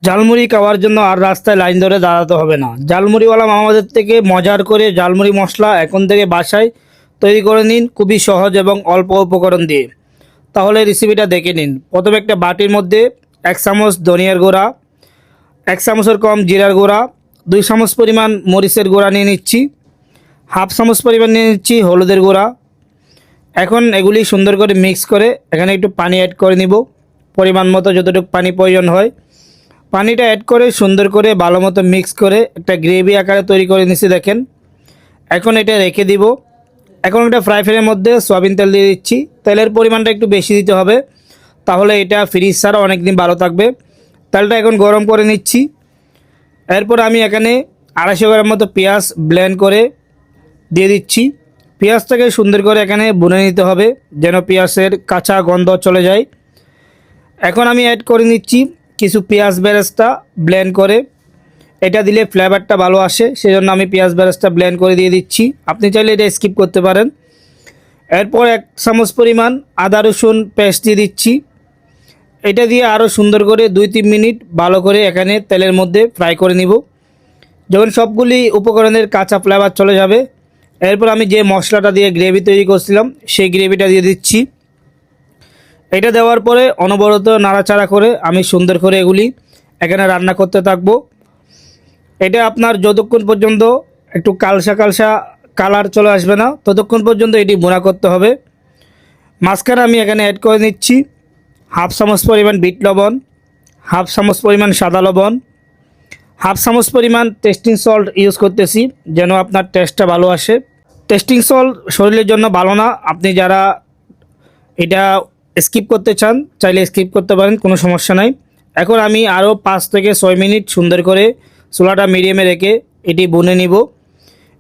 ঝালমুড়ি খাওয়ার জন্য আর রাস্তায় লাইন ধরে দাঁড়াতে হবে না। ঝালমুড়িওয়ালা মামাদের থেকে মজার করে ঝালমুড়ি মশলা এখন থেকে বাসায় তৈরি করে নিন, খুবই সহজ এবং অল্প উপকরণ দিয়ে। তাহলে রেসিপিটা দেখে নিন। প্রথমে একটা বাটির মধ্যে 1 চামচ ধনিয়ার গুঁড়া, 1 চামচের কম জিরার গুঁড়া, 2 চামচ পরিমাণ মরিচের গুঁড়া নিয়ে নিচ্ছি, হাফ চামচ পরিমাণ নিয়ে নিচ্ছি হলুদের গুঁড়া। এখন এগুলি সুন্দর করে মিক্স করে এখানে একটু পানি অ্যাড করে নিব, পরিমাণ মতো যতটুকু পানি প্রয়োজন হয়। পানিটা অ্যাড করে সুন্দর করে ভালো মতো মিক্স করে একটা গ্রেভি আকারে তৈরি করে নিচ্ছি দেখেন। এখন এটা রেখে দিব। এখন একটা ফ্রাই প্যানের মধ্যে সয়াবিন তেল দিয়ে দিচ্ছি। তেলের পরিমাণটা একটু বেশি দিতে হবে, তাহলে এটা ফ্রিজ ছাড়া অনেক দিন ভালো থাকবে। তেলটা এখন গরম করে নিচ্ছি। এরপর আমি এখানে 250 গ্রাম মতো পেঁয়াজ ব্লেন্ড করে দিয়ে দিচ্ছি। পেঁয়াজটাকে সুন্দর করে এখানে ভুনে নিতে হবে যেন পেঁয়াজের কাঁচা গন্ধ চলে যায়। এখন আমি অ্যাড করে নিচ্ছি কিছু পেঁয়াজ বেরেস্তা ব্লেন্ড করে। এটা দিলে ফ্লেভারটা ভালো আসে, সেজন্য আমি পেঁয়াজ বেরেস্তা ব্লেন্ড করে দিয়ে দিচ্ছি। আপনি চাইলে এটা স্কিপ করতে পারেন। এরপর 1 চামচ পরিমাণ আদা রসুন পেস্ট দিয়ে দিচ্ছি। এটা দিয়ে আরও সুন্দর করে 2-3 মিনিট ভালো করে এখানে তেলের মধ্যে ফ্রাই করে নিব, যখন সবগুলি উপকরণের কাঁচা ফ্লেভার চলে যাবে। এরপর আমি যে মশলাটা দিয়ে গ্রেভি তৈরি করছিলাম সেই গ্রেভিটা দিয়ে দিচ্ছি। এটা দেওয়ার পরে অনবরত নাড়াচাড়া করে আমি সুন্দর করে এগুলি এখানে রান্না করতে থাকবো। এটা আপনার যতক্ষণ পর্যন্ত একটু কালসা কালসা কালার চলে আসবে না ততক্ষণ পর্যন্ত এটি ভুনা করতে হবে। মাঝখানে আমি এখানে অ্যাড করে নিচ্ছি হাফ চামচ পরিমাণ বিট লবণ, হাফ চামচ পরিমাণ সাদা লবণ, হাফ চামচ পরিমাণ টেস্টিং সল্ট ইউজ করতেছি যেন আপনার টেস্টটা ভালো আসে। টেস্টিং সল্ট শরীরের জন্য ভালো না, আপনি যারা এটা স্কিপ করতে চান চাইলে স্কিপ করতে পারেন, কোনো সমস্যা নাই। এখন আমি আরও 5 থেকে 6 মিনিট সুন্দর করে চুলাটা মিডিয়ামে রেখে এটি ভুনে নিব।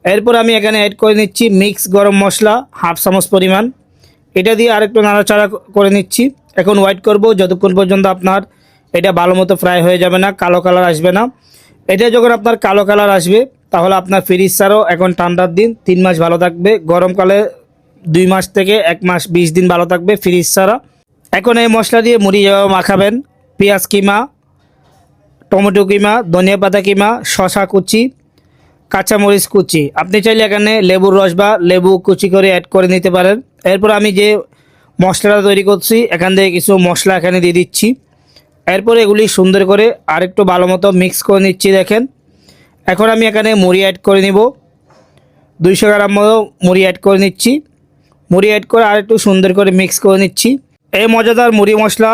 এরপর আমি এখানে অ্যাড করে নিচ্ছি মিক্স গরম মশলা হাফ চামচ পরিমাণ। এটা দিয়ে আরেকটু নাড়াচাড়া করে নিচ্ছি। এখন ওয়েট করব যতক্ষণ পর্যন্ত আপনার এটা ভালো মতো ফ্রাই হয়ে যাবে না, কালো কালার আসবে না। এটা যখন আপনার কালো কালার আসবে তাহলে আপনার ফ্রিজ ছাড়াও এখন ঠান্ডার দিন 3 মাস ভালো থাকবে, গরমকালে 2 মাস থেকে 1 মাস 20 দিন ভালো থাকবে ফ্রিজ ছাড়া। এখন এই মশলা দিয়ে মুড়ি যেভাবে মাখাবেন, পেঁয়াজ কিমা, টমেটো কিমা, ধনিয়া পাতা কিমা, শসা কুচি, কাঁচামরিচ কুচি, আপনি চাইলে এখানে লেবুর রস বা লেবু কুচি করে অ্যাড করে নিতে পারেন। এরপর আমি যে মশলাটা তৈরি করছি এখান থেকে কিছু মশলা এখানে দিয়ে দিচ্ছি। এরপর এগুলি সুন্দর করে আরেকটু ভালো মতো মিক্স করে নিচ্ছি দেখেন। এখন আমি এখানে মুড়ি অ্যাড করে নিব, 200 গ্রাম মতো মুড়ি অ্যাড করে নিচ্ছি। মুড়ি অ্যাড করে আরেকটু সুন্দর করে মিক্স করে নিচ্ছি। এই মজাদার মুড়ি মশলা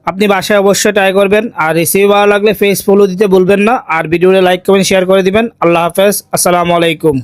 আপনি বাসায় অবশ্যই ট্রাই করবেন। আর রেসিপি ভালো লাগলে পেজ ফলো দিতে ভুলবেন না। আর ভিডিওটা লাইক কমেন্ট শেয়ার করে দিবেন। আল্লাহ হাফেজ, আসসালামু আলাইকুম।